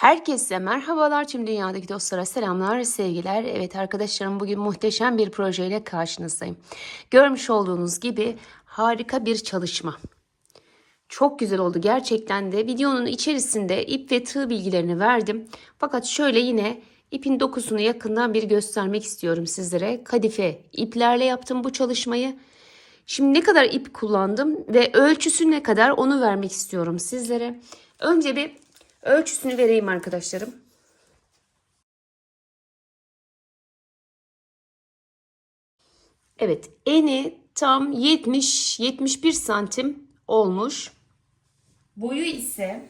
Herkese merhabalar. Tüm dünyadaki dostlara selamlar, sevgiler. Evet arkadaşlarım, bugün muhteşem bir projeyle karşınızdayım. Görmüş olduğunuz gibi harika bir çalışma. Çok güzel oldu gerçekten de. Videonun içerisinde ip ve tığ bilgilerini verdim. Fakat şöyle yine ipin dokusunu yakından bir göstermek istiyorum sizlere. Kadife iplerle yaptım bu çalışmayı. Şimdi ne kadar ip kullandım ve ölçüsü ne kadar onu vermek istiyorum sizlere. Önce bir ölçüsünü vereyim arkadaşlarım. Evet, eni tam 70-71 santim olmuş. Boyu ise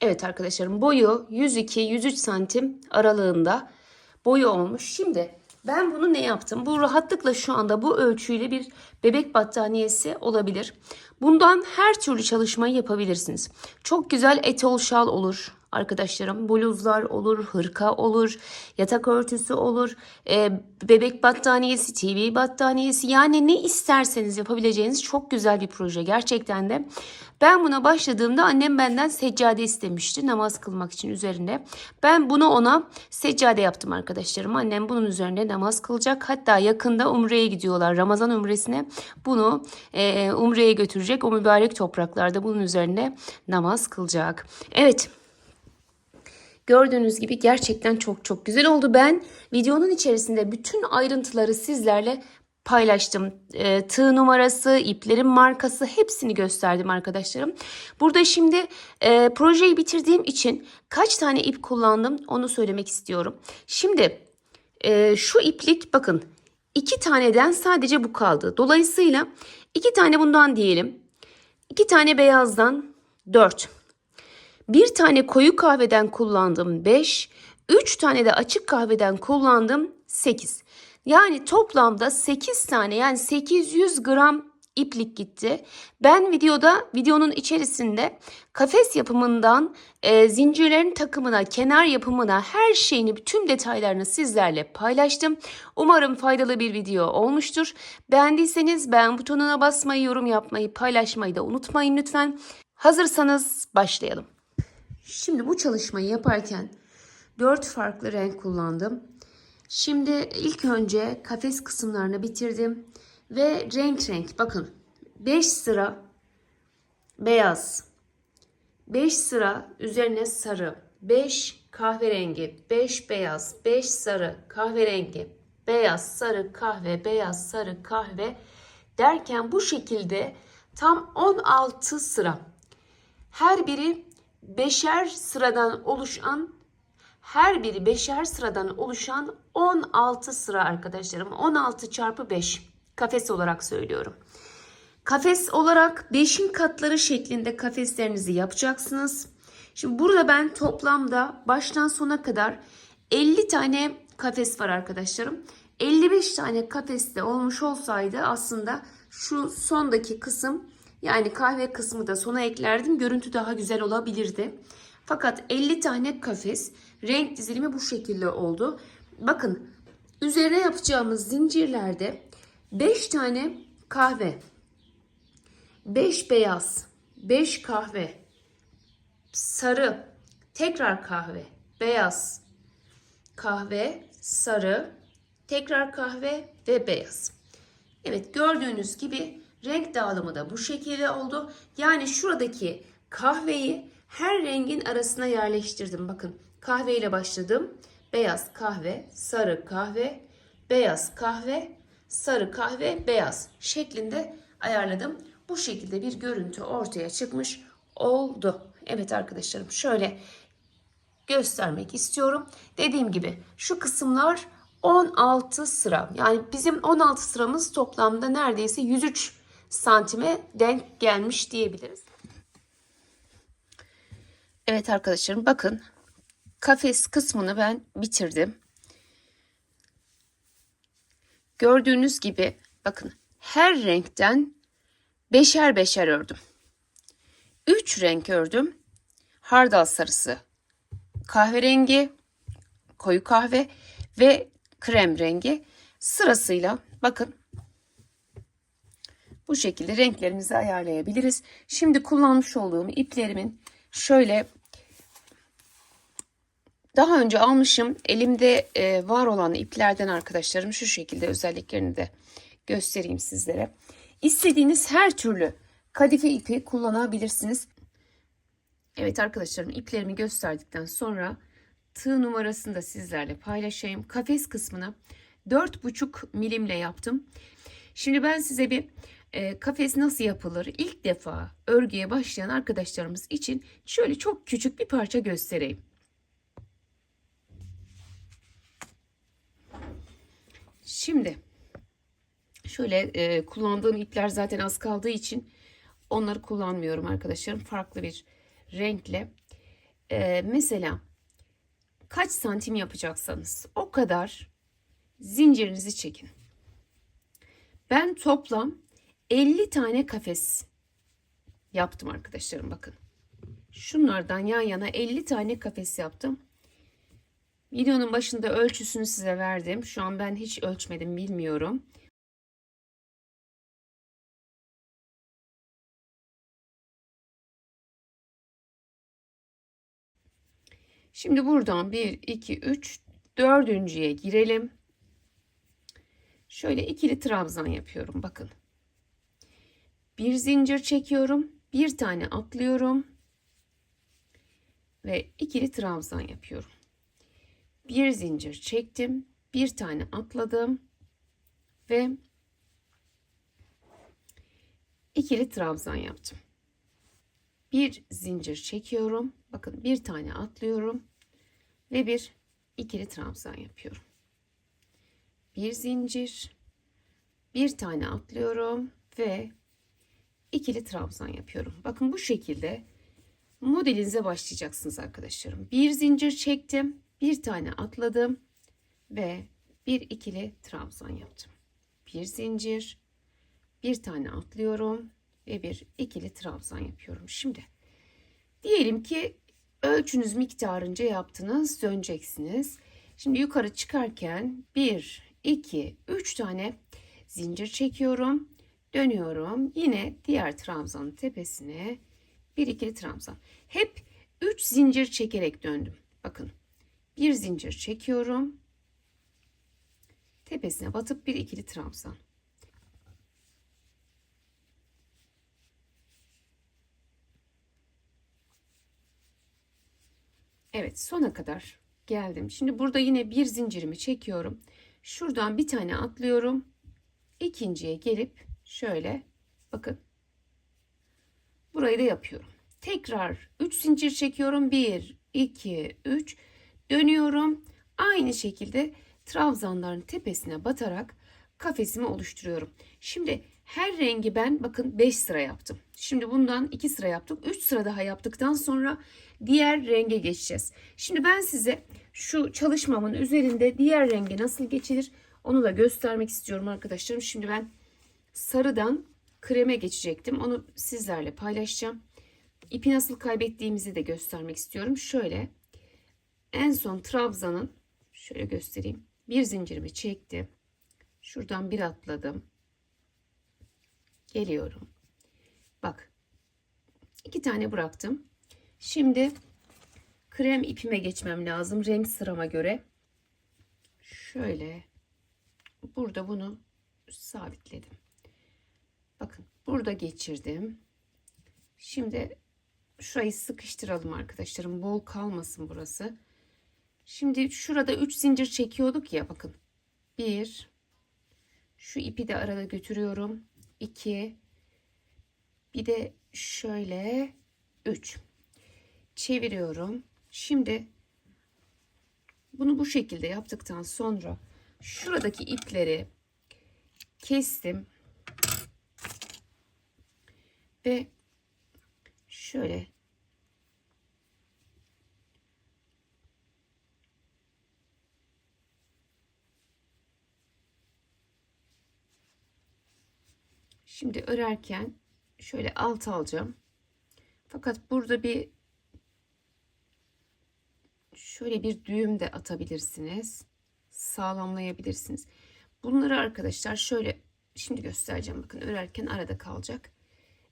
evet arkadaşlarım, boyu 102-103 santim aralığında boyu olmuş. Şimdi ben bunu ne yaptım? Bu rahatlıkla şu anda bu ölçüyle bir bebek battaniyesi olabilir. Bundan her türlü çalışmayı yapabilirsiniz. Çok güzel etol şal olur arkadaşlarım. Bluzlar olur, hırka olur, yatak örtüsü olur, bebek battaniyesi, TV battaniyesi, yani ne isterseniz yapabileceğiniz çok güzel bir proje gerçekten de. Ben buna başladığımda annem benden seccade istemişti namaz kılmak için üzerine. Ben bunu ona seccade yaptım arkadaşlarım. Annem bunun üzerine namaz kılacak. Hatta yakında Umre'ye gidiyorlar. Ramazan Umre'sine bunu Umre'ye götürecek. O mübarek topraklarda bunun üzerine namaz kılacak. Evet. Gördüğünüz gibi gerçekten çok güzel oldu. Ben videonun içerisinde bütün ayrıntıları sizlerle paylaştım. Tığ numarası, iplerin markası hepsini gösterdim arkadaşlarım. Burada şimdi projeyi bitirdiğim için kaç tane ip kullandım onu söylemek istiyorum. Şimdi şu iplik bakın 2 taneden sadece bu kaldı. Dolayısıyla 2 tane bundan diyelim. 2 tane beyazdan 4. Bir tane koyu kahveden kullandım 5. 3 tane de açık kahveden kullandım 8. Yani toplamda 8 tane, yani 800 gram iplik gitti. Ben videonun içerisinde kafes yapımından zincirlerin takımına, kenar yapımına, her şeyini, tüm detaylarını sizlerle paylaştım. Umarım faydalı bir video olmuştur. Beğendiyseniz beğen butonuna basmayı, yorum yapmayı, paylaşmayı da unutmayın lütfen. Hazırsanız başlayalım. Şimdi bu çalışmayı yaparken 4 farklı renk kullandım. Şimdi ilk önce kafes kısımlarını bitirdim ve renk bakın 5 sıra beyaz, 5 sıra üzerine sarı, 5 kahverengi, 5 beyaz, 5 sarı, kahverengi, beyaz, sarı, kahve, beyaz, sarı, kahve derken bu şekilde tam 16 sıra. Her biri beşer sıradan oluşan 16 sıra arkadaşlarım. 16 çarpı 5 kafes olarak söylüyorum. Kafes olarak 5'in katları şeklinde kafeslerinizi yapacaksınız. Şimdi burada ben toplamda baştan sona kadar 50 tane kafes var arkadaşlarım. 55 tane kafes de olmuş olsaydı aslında şu sondaki kısım, yani kahve kısmı da sona eklerdim. Görüntü daha güzel olabilirdi. Fakat 50 tane kafes, renk dizilimi bu şekilde oldu. Bakın üzerine yapacağımız zincirlerde 5 tane kahve, 5 beyaz, 5 kahve, sarı, tekrar kahve, beyaz, kahve, sarı, tekrar kahve ve beyaz. Evet, gördüğünüz gibi renk dağılımı da bu şekilde oldu. Yani şuradaki kahveyi her rengin arasına yerleştirdim. Bakın kahve ile başladım. Beyaz kahve, sarı kahve, beyaz kahve, sarı kahve, beyaz şeklinde ayarladım. Bu şekilde bir görüntü ortaya çıkmış oldu. Evet arkadaşlarım, şöyle göstermek istiyorum. Dediğim gibi şu kısımlar 16 sıra. Yani bizim 16 sıramız toplamda neredeyse 103 santime denk gelmiş diyebiliriz. Evet arkadaşlarım, bakın kafes kısmını ben bitirdim. Gördüğünüz gibi bakın her renkten beşer beşer ördüm. 3 renk ördüm. Hardal sarısı, kahverengi, koyu kahve ve krem rengi sırasıyla bakın Bu şekilde renklerimizi ayarlayabiliriz. Şimdi kullanmış olduğum iplerimin şöyle daha önce almışım. Elimde var olan iplerden arkadaşlarım, şu şekilde özelliklerini de göstereyim sizlere. İstediğiniz her türlü kadife ipi kullanabilirsiniz. Evet arkadaşlarım, iplerimi gösterdikten sonra tığ numarasını da sizlerle paylaşayım. Kafes kısmını 4,5 milimle yaptım. Şimdi ben size bir kafes nasıl yapılır, İlk defa örgüye başlayan arkadaşlarımız için şöyle çok küçük bir parça göstereyim. Şimdi şöyle kullandığım ipler zaten az kaldığı için onları kullanmıyorum arkadaşlarım. Farklı bir renkle. Mesela kaç santim yapacaksanız o kadar zincirinizi çekin. Ben toplam 50 tane kafes yaptım arkadaşlarım, bakın. Şunlardan yan yana 50 tane kafes yaptım. Videonun başında ölçüsünü size verdim. Şu an ben hiç ölçmedim, bilmiyorum. Şimdi buradan 1, 2, 3, dördüncüye girelim. Şöyle ikili trabzan yapıyorum, bakın. Bir zincir çekiyorum. Bir tane atlıyorum. Ve ikili trabzan yapıyorum. Bir zincir çektim. Bir tane atladım. Ve ikili trabzan yaptım. Bir zincir çekiyorum. Bakın, bir tane atlıyorum. Ve bir ikili trabzan yapıyorum. Bir zincir. Bir tane atlıyorum. Ve ikili trabzan yapıyorum. Bakın, bu şekilde modelinize başlayacaksınız arkadaşlarım. Bir zincir çektim, bir tane atladım ve bir ikili trabzan yaptım. Bir zincir, bir tane atlıyorum ve bir ikili trabzan yapıyorum. Şimdi diyelim ki ölçünüz miktarınca yaptınız, döneceksiniz. Şimdi yukarı çıkarken 1, 2, 3 tane zincir çekiyorum, dönüyorum. Yine diğer trabzanın tepesine bir ikili trabzan. Hep 3 zincir çekerek döndüm. Bakın, bir zincir çekiyorum. Tepesine batıp bir ikili trabzan. Evet, sona kadar geldim. Şimdi burada yine bir zincirimi çekiyorum. Şuradan bir tane atlıyorum. İkinciye gelip şöyle, bakın, burayı da yapıyorum. Tekrar 3 zincir çekiyorum. 1, 2, 3, dönüyorum. Aynı şekilde trabzanların tepesine batarak kafesimi oluşturuyorum. Şimdi her rengi ben, bakın, 5 sıra yaptım. Şimdi bundan 2 sıra yaptık. 3 sıra daha yaptıktan sonra diğer renge geçeceğiz. Şimdi ben size şu çalışmamın üzerinde diğer renge nasıl geçilir onu da göstermek istiyorum arkadaşlarım. Şimdi ben sarıdan kreme geçecektim. Onu sizlerle paylaşacağım. İpi nasıl kaybettiğimizi de göstermek istiyorum. Şöyle en son trabzanın, şöyle göstereyim. Bir zincirimi çektim. Şuradan bir atladım. Geliyorum. Bak, 2 tane bıraktım. Şimdi krem ipime geçmem lazım renk sırama göre. Şöyle burada bunu sabitledim. Bakın, burada geçirdim. Şimdi şurayı sıkıştıralım arkadaşlarım. Bol kalmasın burası. Şimdi şurada 3 zincir çekiyorduk ya, bakın. 1, şu ipi de arada götürüyorum. 2, bir de şöyle 3. Çeviriyorum. Şimdi bunu bu şekilde yaptıktan sonra şuradaki ipleri kestim. Ve şöyle şimdi örerken şöyle alt alacağım. Fakat burada bir şöyle bir düğüm de atabilirsiniz. Sağlamlayabilirsiniz. Bunları arkadaşlar şöyle Şimdi göstereceğim. Bakın örerken arada kalacak.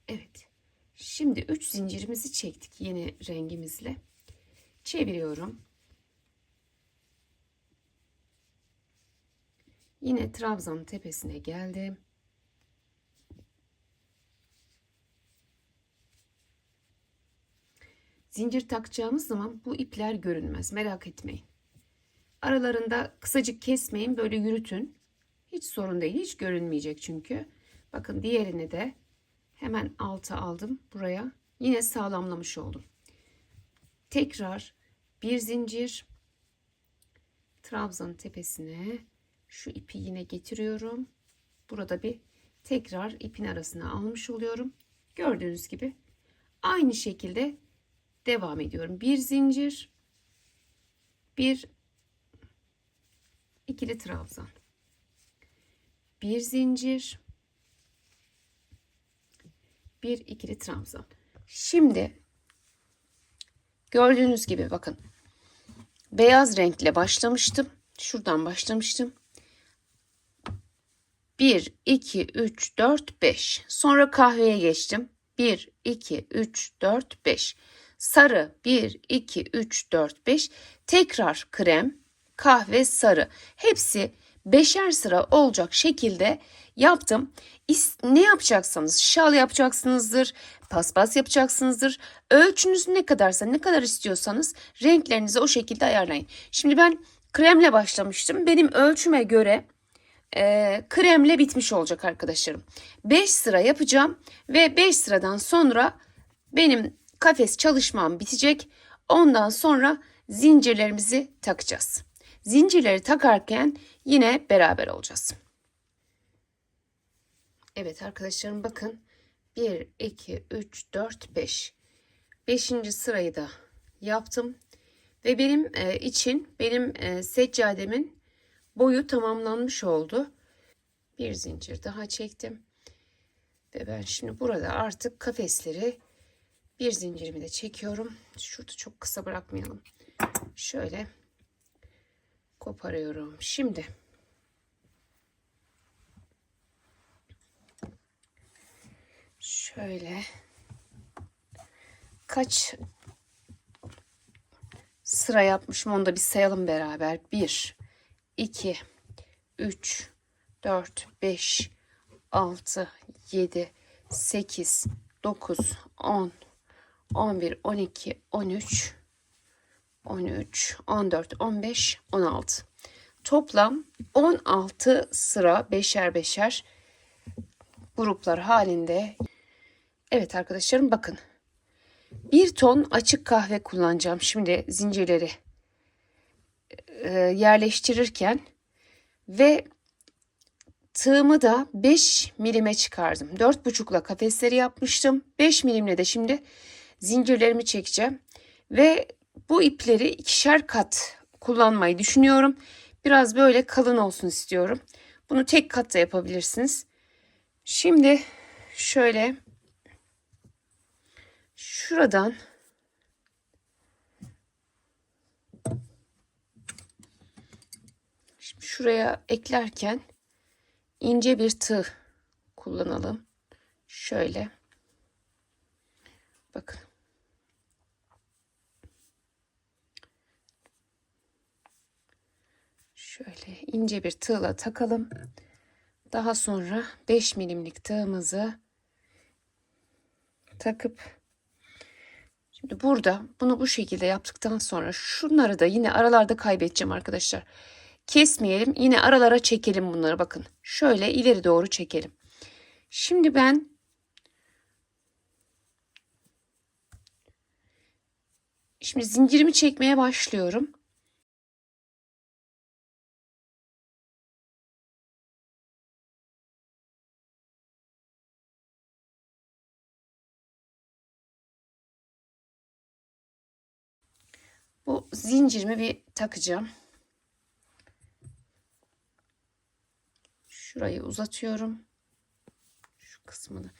Evet. Şimdi 3 zincirimizi çektik yeni rengimizle. Çeviriyorum. Yine trabzanın tepesine geldim. Zincir takacağımız zaman bu ipler görünmez. Merak etmeyin. Aralarında kısacık kesmeyin. Böyle yürütün. Hiç sorun değil. Hiç görünmeyecek çünkü. Bakın diğerini de hemen alta aldım. Buraya. Yine sağlamlamış oldum. Tekrar bir zincir. Trabzanın tepesine şu ipi yine getiriyorum. Burada bir tekrar ipin arasına almış oluyorum. Gördüğünüz gibi aynı şekilde devam ediyorum. Bir zincir, bir ikili trabzan, bir zincir, bir ikili trabzan. Şimdi gördüğünüz gibi bakın beyaz renkle başlamıştım. Şuradan başlamıştım. 1, 2, 3, 4, 5. Sonra kahveye geçtim. 1, 2, 3, 4, 5. Sarı 1, 2, 3, 4, 5. Tekrar krem, kahve, sarı. Hepsi 5'er sıra olacak şekilde yaptım. Ne yapacaksanız şal yapacaksınızdır, paspas yapacaksınızdır. Ölçünüz ne kadarsa ne kadar istiyorsanız renklerinizi o şekilde ayarlayın. Şimdi ben kremle başlamıştım. Benim ölçüme göre kremle bitmiş olacak arkadaşlarım. 5 sıra yapacağım ve 5 sıradan sonra benim kafes çalışmam bitecek. Ondan sonra zincirlerimizi takacağız. Zincirleri takarken yine beraber olacağız. Evet arkadaşlarım bakın 1, 2, 3, 4, 5. 5. sırayı da yaptım. Ve benim benim seccademin boyu tamamlanmış oldu. Bir zincir daha çektim. Ve ben şimdi burada artık kafesleri bir zincirimi de çekiyorum. Şurada çok kısa bırakmayalım. Şöyle koparıyorum. Şimdi şöyle kaç sıra yapmışım onu da bir sayalım beraber. 1, 2, 3, 4, 5, 6, 7, 8, 9, 10, 11, 12, 13, 13, 14, 15, 16. Toplam 16 sıra beşer beşer gruplar halinde. Evet arkadaşlarım bakın. 1 ton açık kahve kullanacağım. Şimdi zincirleri yerleştirirken ve tığımı da 5 milime çıkardım. 4,5'la kafesleri yapmıştım. 5 milimle de şimdi zincirlerimi çekeceğim. Ve bu ipleri ikişer kat kullanmayı düşünüyorum. Biraz böyle kalın olsun istiyorum. Bunu tek katta yapabilirsiniz. Şimdi şöyle şuradan şimdi şuraya eklerken ince bir tığ kullanalım. Şöyle. Bakın. Şöyle ince bir tığla takalım. Daha sonra 5 milimlik tığımızı takıp şimdi burada bunu bu şekilde yaptıktan sonra şunları da yine aralarda kaybedeceğim arkadaşlar. Kesmeyelim. Yine aralara çekelim bunları. Bakın. Şöyle ileri doğru çekelim. Şimdi ben zincirimi çekmeye başlıyorum. Bu zincirimi bir takacağım. Şurayı uzatıyorum. Şu kısmını.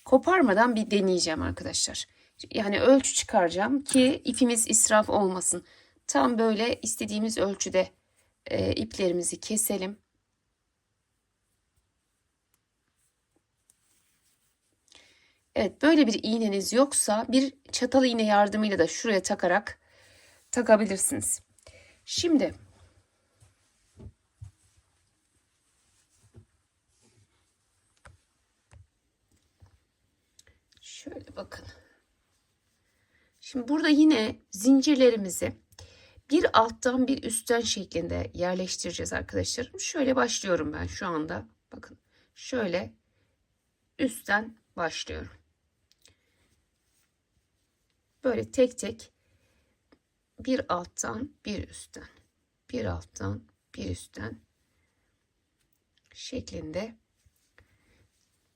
Koparmadan bir deneyeceğim arkadaşlar. Yani ölçü çıkaracağım ki ipimiz israf olmasın. Tam böyle istediğimiz ölçüde iplerimizi keselim. Evet, böyle bir iğneniz yoksa bir çatal iğne yardımıyla da şuraya takarak takabilirsiniz. Şimdi şöyle bakın. Şimdi burada yine zincirlerimizi bir alttan bir üstten şeklinde yerleştireceğiz arkadaşlarım. Şöyle başlıyorum ben şu anda. Bakın şöyle üstten başlıyorum. Böyle tek tek bir alttan bir üstten, bir alttan bir üstten şeklinde.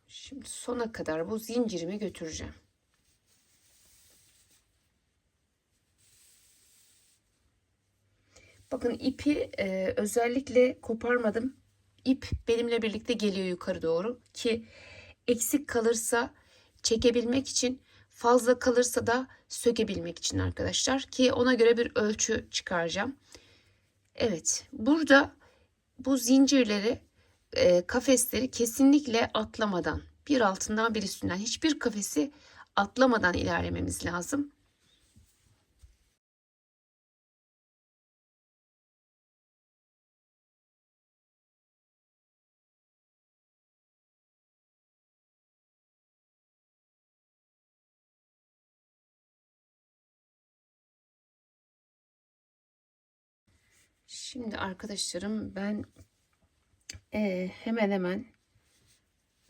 Şimdi sona kadar bu zincirimi götüreceğim. Bakın ipi özellikle koparmadım. İp benimle birlikte geliyor yukarı doğru ki eksik kalırsa çekebilmek için, fazla kalırsa da sökebilmek için arkadaşlar, ki ona göre bir ölçü çıkaracağım. Evet, burada bu zincirleri, kafesleri kesinlikle atlamadan, bir altından bir üstünden, hiçbir kafesi atlamadan ilerlememiz lazım. Şimdi arkadaşlarım ben hemen hemen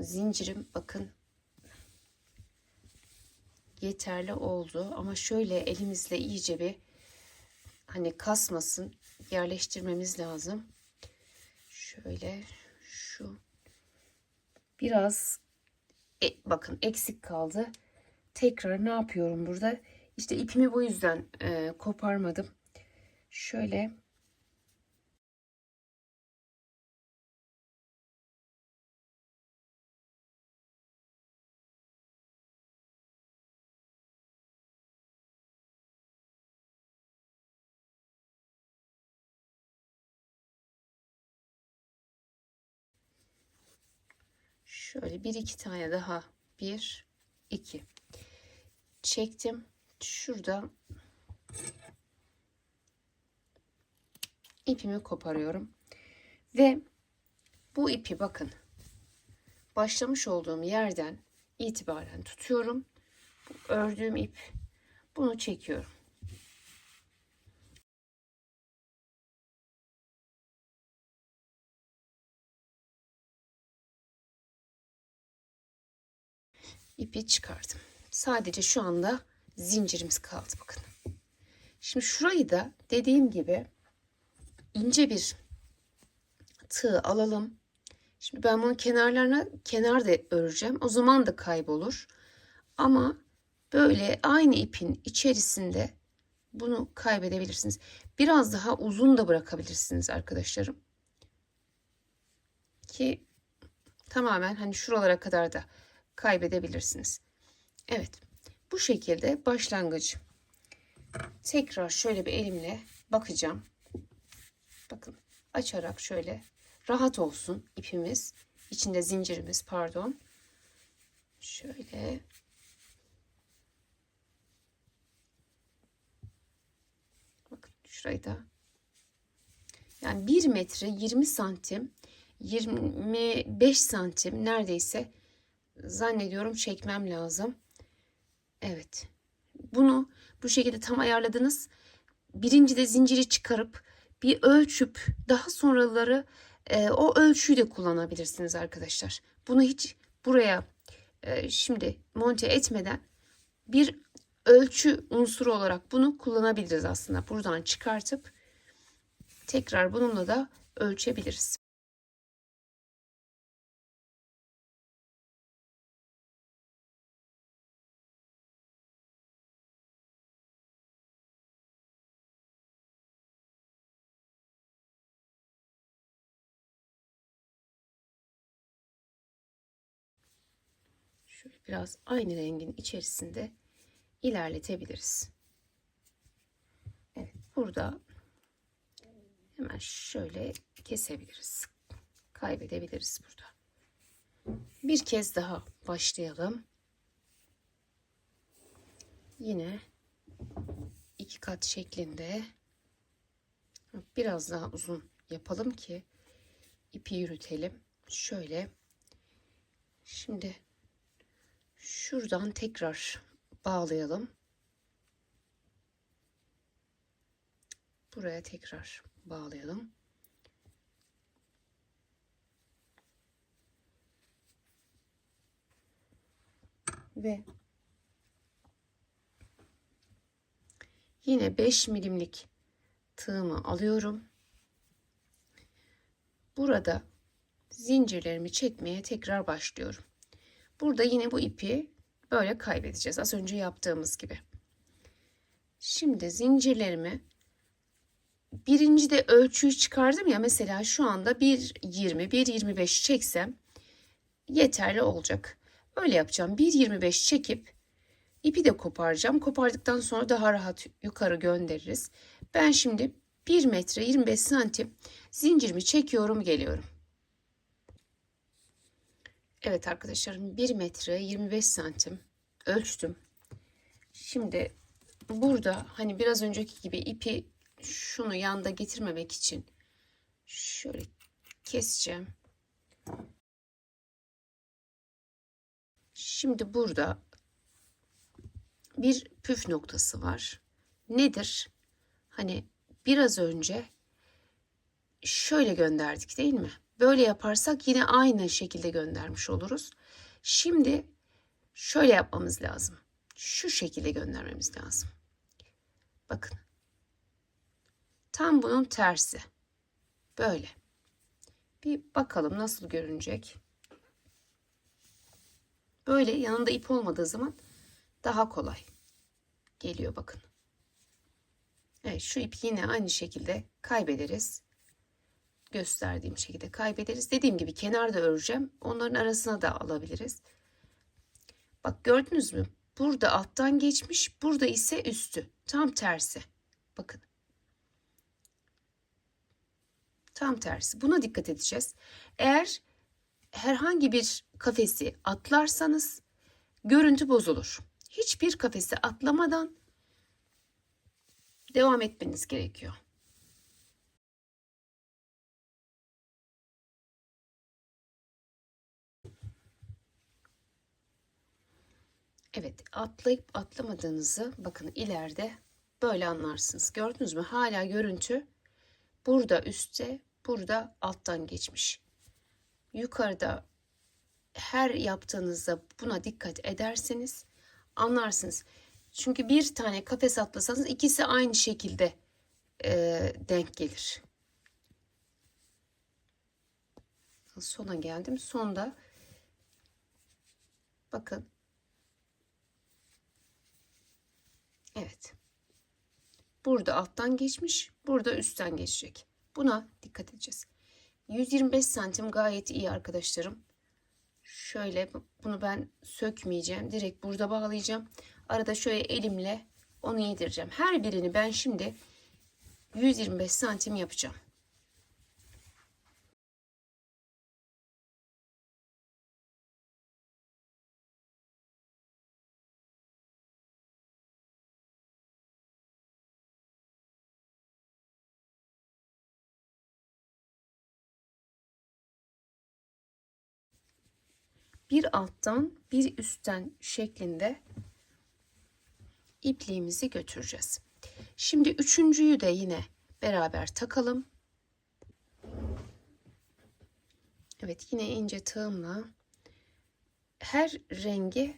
zincirim bakın yeterli oldu, ama şöyle elimizle iyice bir hani kasmasın yerleştirmemiz lazım. Şöyle şu biraz bakın eksik kaldı. Tekrar ne yapıyorum burada? İşte ipimi bu yüzden koparmadım. Şöyle şöyle bir iki tane daha, bir iki çektim. Şurada ipimi koparıyorum ve bu ipi bakın başlamış olduğum yerden itibaren tutuyorum. Bu ördüğüm ip, bunu çekiyorum. İpi çıkardım. Sadece şu anda zincirimiz kaldı bakın. Şimdi şurayı da dediğim gibi ince bir tığ alalım. Şimdi ben bunun kenarlarına kenar da öreceğim. O zaman da kaybolur. Ama böyle aynı ipin içerisinde bunu kaybedebilirsiniz. Biraz daha uzun da bırakabilirsiniz arkadaşlarım. Ki tamamen hani şuralara kadar da kaybedebilirsiniz. Evet. Bu şekilde başlangıç. Tekrar şöyle bir elimle bakacağım. Bakın açarak şöyle rahat olsun ipimiz. İçinde zincirimiz pardon. Şöyle bakın şurayı da, yani 1 metre 20 santim 25 santim neredeyse zannediyorum çekmem lazım. Evet. Bunu bu şekilde tam ayarladınız. Birinci de zinciri çıkarıp bir ölçüp daha sonraları o ölçüyü de kullanabilirsiniz arkadaşlar. Bunu hiç buraya şimdi monte etmeden bir ölçü unsuru olarak bunu kullanabiliriz aslında. Buradan çıkartıp tekrar bununla da ölçebiliriz. Şöyle biraz aynı rengin içerisinde ilerletebiliriz. Evet, burada hemen şöyle kesebiliriz. Kaybedebiliriz burada. Bir kez daha başlayalım. Yine 2 kat şeklinde biraz daha uzun yapalım ki ipi yürütelim. Şöyle. Şimdi şuradan tekrar bağlayalım. Buraya tekrar bağlayalım. Ve yine 5 milimlik tığımı alıyorum. Burada zincirlerimi çekmeye tekrar başlıyorum. Burada yine bu ipi böyle kaybedeceğiz. Az önce yaptığımız gibi. Şimdi zincirlerimi birinci de ölçüyü çıkardım ya, mesela şu anda 1.20 1.25 çeksem yeterli olacak. Öyle yapacağım. 1.25 çekip ipi de koparacağım. Kopardıktan sonra daha rahat yukarı göndeririz. Ben şimdi 1 metre 25 santim zincirimi çekiyorum, geliyorum. Evet arkadaşlarım, 1 metre 25 santim ölçtüm. Şimdi burada hani biraz önceki gibi ipi şunu yanda getirmemek için şöyle keseceğim. Şimdi burada bir püf noktası var. Nedir? Hani biraz önce şöyle gönderdik değil mi? Böyle yaparsak yine aynı şekilde göndermiş oluruz. Şimdi şöyle yapmamız lazım. Şu şekilde göndermemiz lazım. Bakın. Tam bunun tersi. Böyle. Bir bakalım nasıl görünecek. Böyle yanında ip olmadığı zaman daha kolay geliyor, bakın. Evet, şu ipi yine aynı şekilde kaybederiz. Gösterdiğim şekilde kaybederiz. Dediğim gibi kenarda öreceğim. Onların arasına da alabiliriz. Bak, gördünüz mü? Burada alttan geçmiş, burada ise üstü. Tam tersi. Bakın. Tam tersi. Buna dikkat edeceğiz. Eğer herhangi bir kafesi atlarsanız görüntü bozulur. Hiçbir kafesi atlamadan devam etmeniz gerekiyor. Evet, atlayıp atlamadığınızı bakın ileride böyle anlarsınız. Gördünüz mü? Hala görüntü burada üstte, burada alttan geçmiş. Yukarıda her yaptığınızda buna dikkat ederseniz anlarsınız. Çünkü bir tane kafes atlasanız ikisi aynı şekilde denk gelir. Sona geldim. Sonda bakın. Evet. Burada alttan geçmiş, burada üstten geçecek. Buna dikkat edeceğiz. 125 santim gayet iyi arkadaşlarım. Şöyle bunu ben sökmeyeceğim. Direkt burada bağlayacağım. Arada şöyle elimle onu yedireceğim. Her birini ben şimdi 125 santim yapacağım. Bir alttan bir üstten şeklinde ipliğimizi götüreceğiz. Şimdi üçüncüyü de yine beraber takalım. Evet, yine ince tığımla her rengi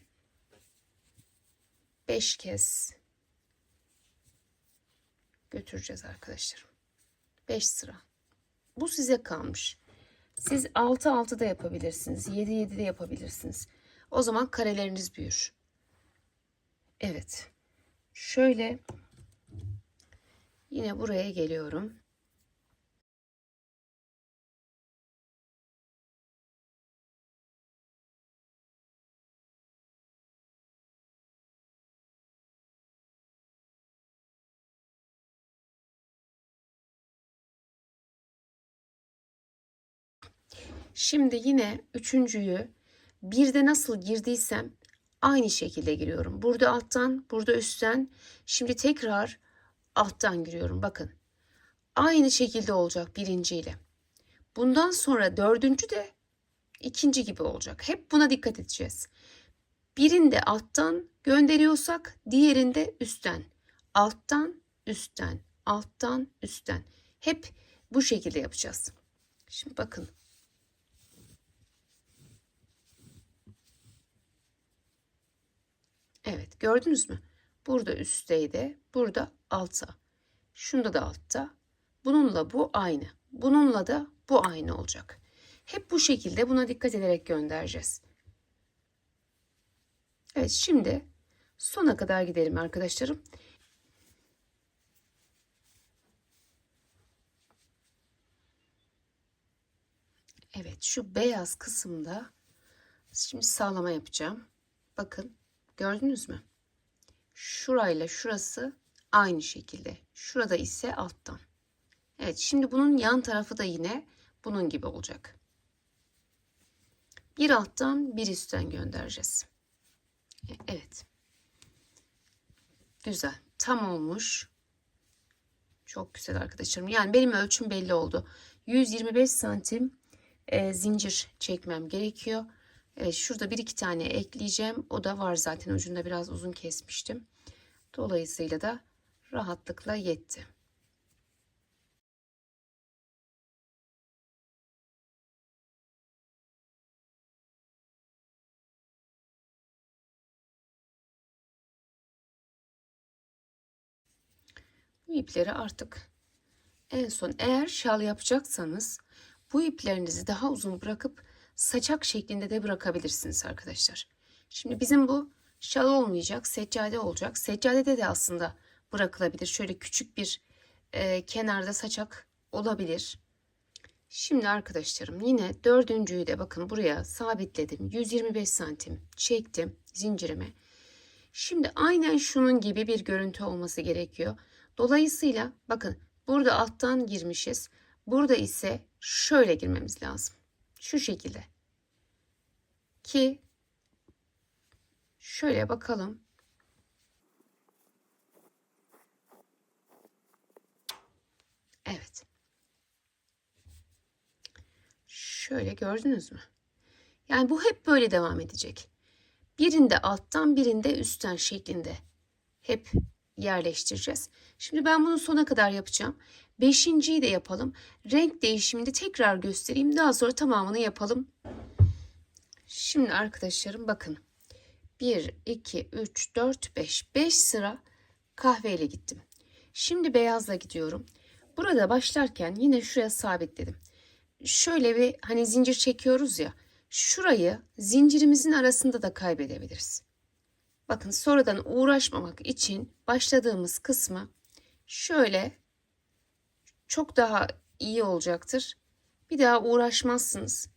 5 kez götüreceğiz arkadaşlar. 5 sıra. Bu size kalmış. Siz 6-6 da yapabilirsiniz. 7-7 de yapabilirsiniz. O zaman kareleriniz büyür. Evet. Şöyle yine buraya geliyorum. Şimdi yine üçüncüyü bir de nasıl girdiysem Aynı şekilde giriyorum. Burada alttan, burada üstten. Şimdi tekrar alttan giriyorum. Bakın. Aynı şekilde olacak birinciyle. Bundan sonra dördüncü de ikinci gibi olacak. Hep buna dikkat edeceğiz. Birinde alttan gönderiyorsak diğerinde üstten. Alttan, üstten, alttan, üstten. Hep bu şekilde yapacağız. Şimdi bakın. Evet, gördünüz mü? Burada üstteydi, burada altta. Şunda da altta. Bununla bu aynı. Bununla da bu aynı olacak. Hep bu şekilde buna dikkat ederek göndereceğiz. Evet, şimdi sona kadar gidelim arkadaşlarım. Evet, şu beyaz kısımda şimdi sağlama yapacağım. Bakın, gördünüz mü? Şurayla şurası aynı şekilde. Şurada ise alttan. Evet, şimdi bunun yan tarafı da yine bunun gibi olacak. Bir alttan bir üstten göndereceğiz. Evet. Güzel. Tam olmuş. Çok güzel arkadaşlarım. Yani benim ölçüm belli oldu. 125 santim zincir çekmem gerekiyor. Şurada bir iki tane ekleyeceğim. O da var zaten, ucunda biraz uzun kesmiştim. Dolayısıyla da rahatlıkla yetti. Bu ipleri artık en son, eğer şal yapacaksanız bu iplerinizi daha uzun bırakıp saçak şeklinde de bırakabilirsiniz arkadaşlar. Şimdi bizim bu şal olmayacak, seccade olacak. Seccadede de aslında bırakılabilir. Şöyle küçük bir kenarda saçak olabilir. Şimdi arkadaşlarım yine dördüncüyü de bakın buraya sabitledim. 125 santim çektim zincirime. Şimdi aynen şunun gibi bir görüntü olması gerekiyor. Dolayısıyla bakın burada alttan girmişiz. Burada ise şöyle girmemiz lazım. Şu şekilde. Ki şöyle bakalım. Evet. Şöyle gördünüz mü? Yani bu hep böyle devam edecek. Birinde alttan birinde üstten şeklinde hep yerleştireceğiz. Şimdi ben bunu sona kadar yapacağım. Beşinciyi de yapalım. Renk değişimini tekrar göstereyim. Daha sonra tamamını yapalım. Şimdi arkadaşlarım bakın. 1, 2, 3, 4, 5. 5 sıra kahveyle gittim. Şimdi beyazla gidiyorum. Burada başlarken yine şuraya sabitledim. Şöyle bir hani zincir çekiyoruz ya. Şurayı zincirimizin arasında da kaybedebiliriz. Bakın sonradan uğraşmamak için başladığımız kısmı şöyle çok daha iyi olacaktır. Bir daha uğraşmazsınız.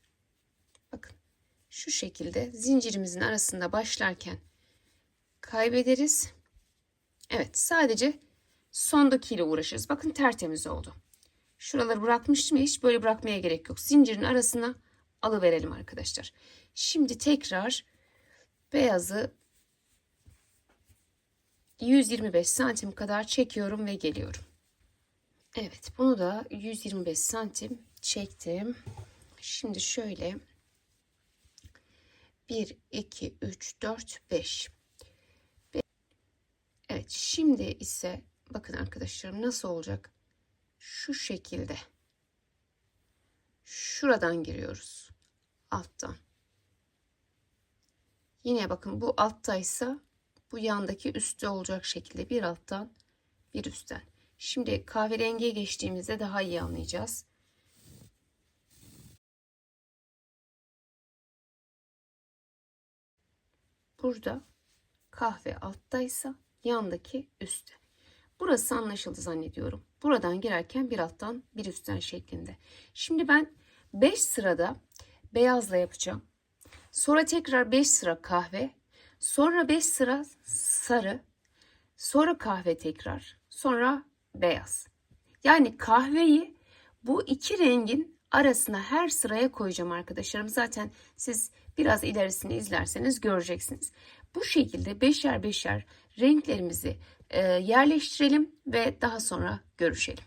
Bakın şu şekilde zincirimizin arasında başlarken kaybederiz. Evet, sadece sondakiyle uğraşırız. Bakın tertemiz oldu. Şuraları bırakmıştım ya, hiç böyle bırakmaya gerek yok. Zincirin arasına alıverelim arkadaşlar. Şimdi tekrar beyazı 125 santim kadar çekiyorum ve geliyorum. Evet, bunu da 125 santim çektim. Şimdi şöyle 1, 2, 3, 4, 5. Evet, şimdi ise bakın arkadaşlarım nasıl olacak? Şu şekilde. Şuradan giriyoruz. Alttan. Yine bakın bu alttaysa bu yandaki üstte olacak şekilde bir alttan bir üstten. Şimdi kahverengiye geçtiğimizde daha iyi anlayacağız. Burada kahve alttaysa yandaki üstte. Burası anlaşıldı zannediyorum. Buradan girerken bir alttan bir üstten şeklinde. Şimdi ben 5 sırada beyazla yapacağım. Sonra tekrar 5 sıra kahve. Sonra 5 sıra sarı. Sonra kahve tekrar. Sonra beyaz. Yani kahveyi bu iki rengin arasına her sıraya koyacağım arkadaşlarım. Zaten siz Biraz ilerisini izlerseniz göreceksiniz. Bu şekilde beşer beşer renklerimizi yerleştirelim ve daha sonra görüşelim.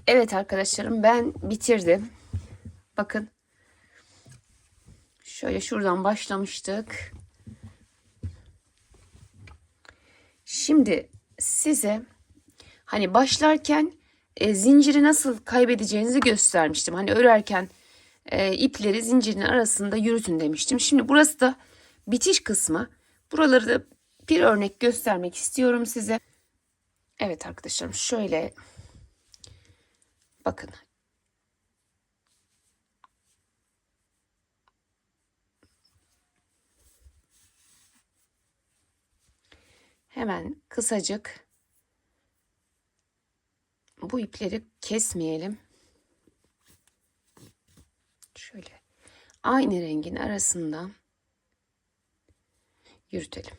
Evet arkadaşlarım, ben bitirdim. Bakın. Şöyle şuradan başlamıştık. Şimdi size hani başlarken zinciri nasıl kaybedeceğinizi göstermiştim. Hani örerken ipleri zincirin arasında yürütün demiştim. Şimdi burası da bitiş kısmı. Buraları da bir örnek göstermek istiyorum size. Evet arkadaşlarım, şöyle bakın. Hemen kısacık bu ipleri kesmeyelim. Şöyle aynı rengin arasından yürütelim.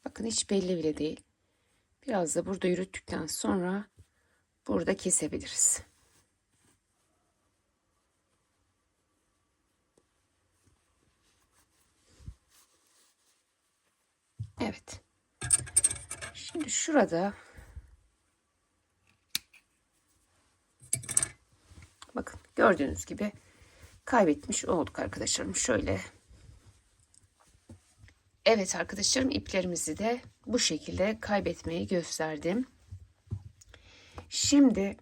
Bakın hiç belli bile değil. Biraz da burada yürüttükten sonra burada kesebiliriz. Evet. Şimdi şurada bakın gördüğünüz gibi kaybetmiş olduk arkadaşlarım. Şöyle. Evet arkadaşlarım, iplerimizi de bu şekilde kaybetmeyi gösterdim. Şimdi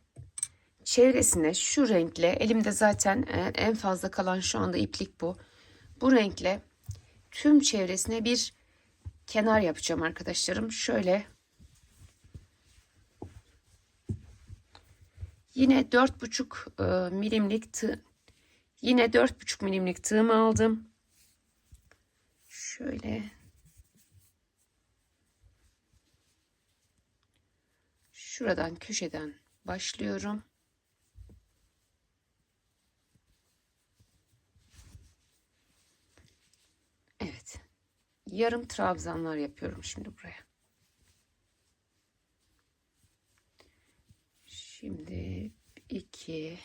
çevresine şu renkle, elimde zaten en fazla kalan şu anda iplik bu. Bu renkle tüm çevresine bir kenar yapacağım arkadaşlarım. Şöyle yine 4,5 milimlik tığ, yine 4,5 milimlik tığımı aldım. Şöyle şuradan köşeden başlıyorum. Evet. Yarım trabzanlar yapıyorum şimdi buraya. Şimdi 2,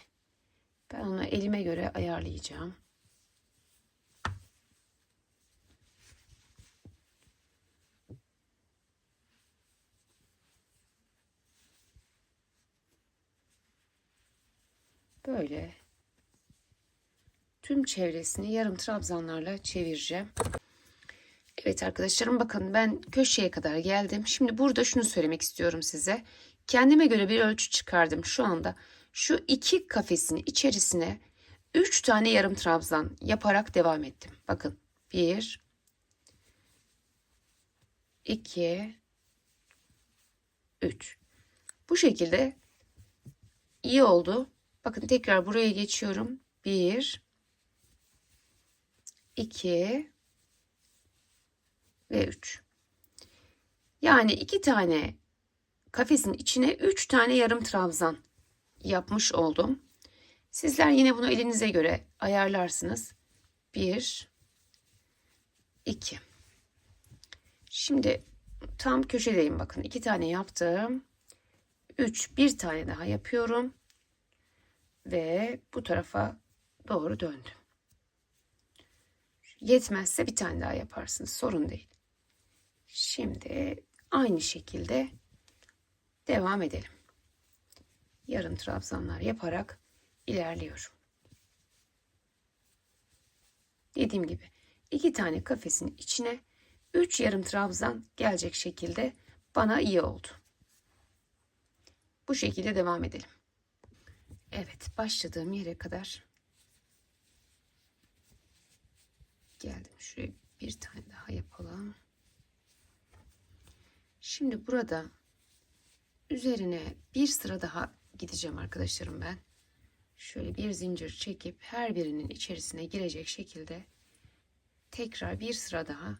ben onu elime göre ayarlayacağım. Böyle tüm çevresini yarım trabzanlarla çevireceğim. Evet arkadaşlarım, bakın ben köşeye kadar geldim. Şimdi burada şunu söylemek istiyorum size. Kendime göre bir ölçü çıkardım şu anda. Şu iki kafesin içerisine 3 tane yarım trabzan yaparak devam ettim. Bakın 1, 2, 3. Bu şekilde iyi oldu. Bakın tekrar buraya geçiyorum. 1, 2 ve 3. Yani 2 tane kafesin içine 3 tane yarım trabzan yapmış oldum. Sizler yine bunu elinize göre ayarlarsınız. 1, 2. Şimdi tam köşedeyim, bakın 2 tane yaptım. 3, bir tane daha yapıyorum. Ve bu tarafa doğru döndüm. Yetmezse bir tane daha yaparsınız. Sorun değil. Şimdi aynı şekilde devam edelim. Yarım trabzanlar yaparak ilerliyorum. Dediğim gibi 2 tane kafesin içine 3 yarım trabzan gelecek şekilde bana iyi oldu. Bu şekilde devam edelim. Evet, başladığım yere kadar geldim. Şuraya bir tane daha yapalım. Şimdi burada üzerine bir sıra daha gideceğim arkadaşlarım ben. Şöyle bir zincir çekip her birinin içerisine girecek şekilde tekrar bir sıra daha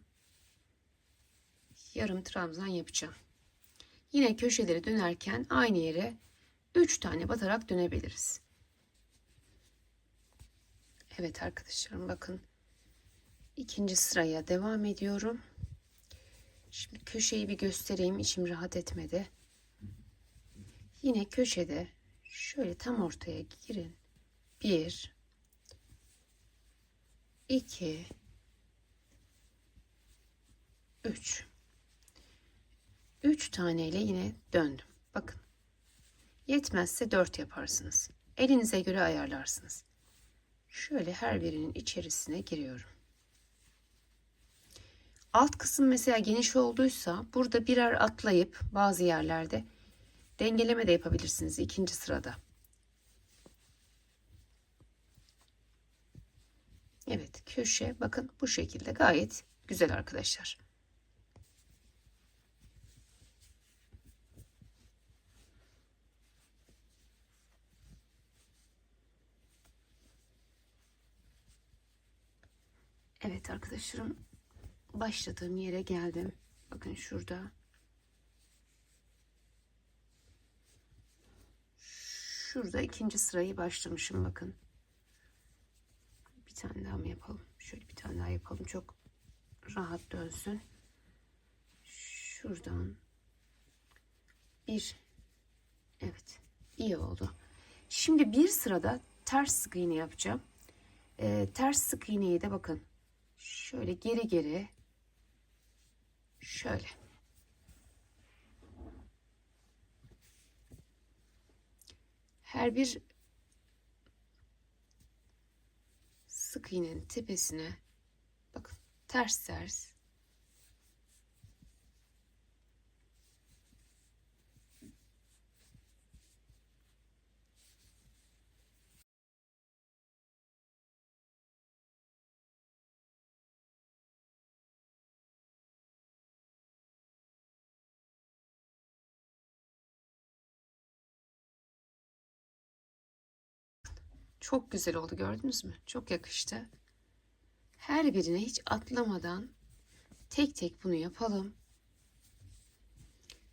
yarım trabzan yapacağım. Yine köşeleri dönerken aynı yere 3 tane batarak dönebiliriz. Evet arkadaşlarım, bakın ikinci sıraya devam ediyorum. Şimdi köşeyi bir göstereyim, içim rahat etmedi. Yine köşede Şöyle tam ortaya girin. 1 2 3 3 taneyle yine döndüm. Bakın. Yetmezse 4 yaparsınız. Elinize göre ayarlarsınız. Şöyle her birinin içerisine giriyorum. Alt kısım mesela geniş olduysa burada birer atlayıp bazı yerlerde dengeleme de yapabilirsiniz ikinci sırada. Evet, köşe bakın bu şekilde gayet güzel arkadaşlar. Evet arkadaşlarım, başladığım yere geldim. Bakın şurada. Şurada ikinci sırayı başlamışım bakın. Bir tane daha mı yapalım? Şöyle bir tane daha yapalım. Çok rahat dönsün. Şuradan bir. Evet. İyi oldu. Şimdi bir sırada ters sık iğne yapacağım. Ters sık iğneyi de bakın. Şöyle geri geri. Şöyle. Her bir sık iğnenin tepesine bakın ters ters çok güzel oldu, gördünüz mü? Çok yakıştı. Her birine hiç atlamadan tek tek bunu yapalım.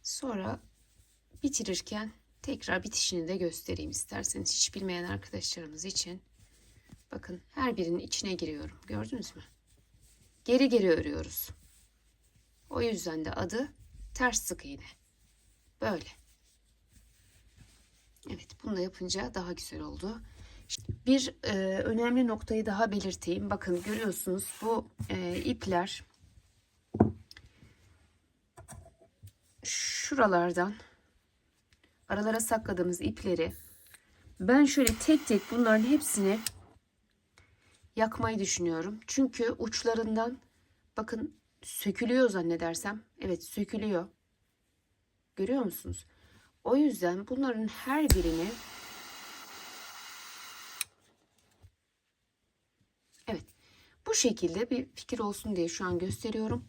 Sonra bitirirken tekrar bitişini de göstereyim isterseniz, hiç bilmeyen arkadaşlarımız için. Bakın her birinin içine giriyorum. Gördünüz mü? Geri geri örüyoruz. O yüzden de adı ters sık iğne. Böyle. Evet, bunu da yapınca daha güzel oldu. Bir önemli noktayı daha belirteyim. Bakın görüyorsunuz bu ipler şuralardan aralara sakladığımız ipleri ben şöyle tek tek bunların hepsini yakmayı düşünüyorum. Çünkü uçlarından bakın sökülüyor zannedersem. Evet, sökülüyor. Görüyor musunuz? O yüzden bunların her birini evet bu şekilde bir fikir olsun diye şu an gösteriyorum.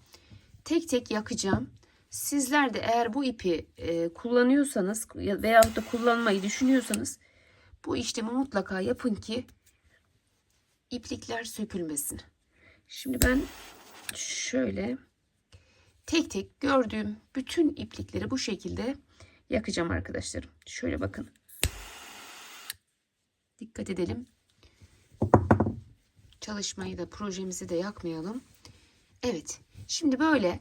Tek tek yakacağım. Sizler de eğer bu ipi kullanıyorsanız veyahut da kullanmayı düşünüyorsanız bu işlemi mutlaka yapın ki iplikler sökülmesin. Şimdi ben şöyle tek tek gördüğüm bütün iplikleri bu şekilde yakacağım arkadaşlarım. Şöyle bakın. Dikkat edelim. Çalışmayı da projemizi de yakmayalım. Evet. Şimdi böyle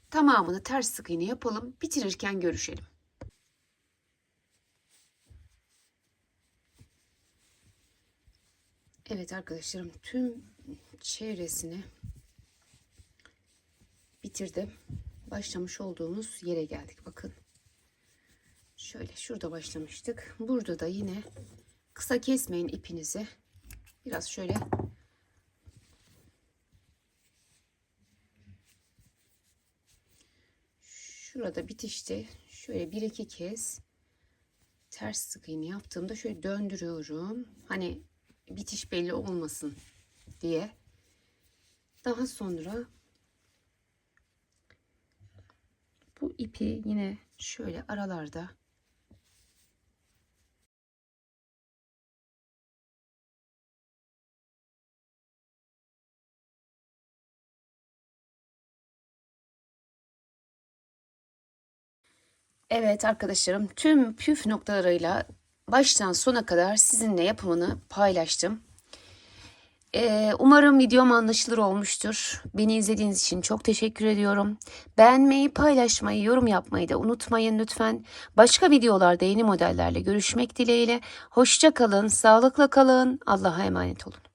tamamını ters sık iğne yapalım. Bitirirken görüşelim. Evet arkadaşlarım, tüm çevresini bitirdim. Başlamış olduğumuz yere geldik. Bakın. Şöyle şurada başlamıştık. Burada da yine kısa kesmeyin ipinizi. Biraz şöyle şurada bitişti. Şöyle bir iki kez ters sık iğne yaptığımda şöyle döndürüyorum. Hani bitiş belli olmasın diye. Daha sonra bu ipi yine şöyle aralarda evet arkadaşlarım, tüm püf noktalarıyla baştan sona kadar sizinle yapımını paylaştım. Umarım videom anlaşılır olmuştur. Beni izlediğiniz için çok teşekkür ediyorum. Beğenmeyi, paylaşmayı, yorum yapmayı da unutmayın lütfen. Başka videolarda yeni modellerle görüşmek dileğiyle. Hoşça kalın, sağlıkla kalın. Allah'a emanet olun.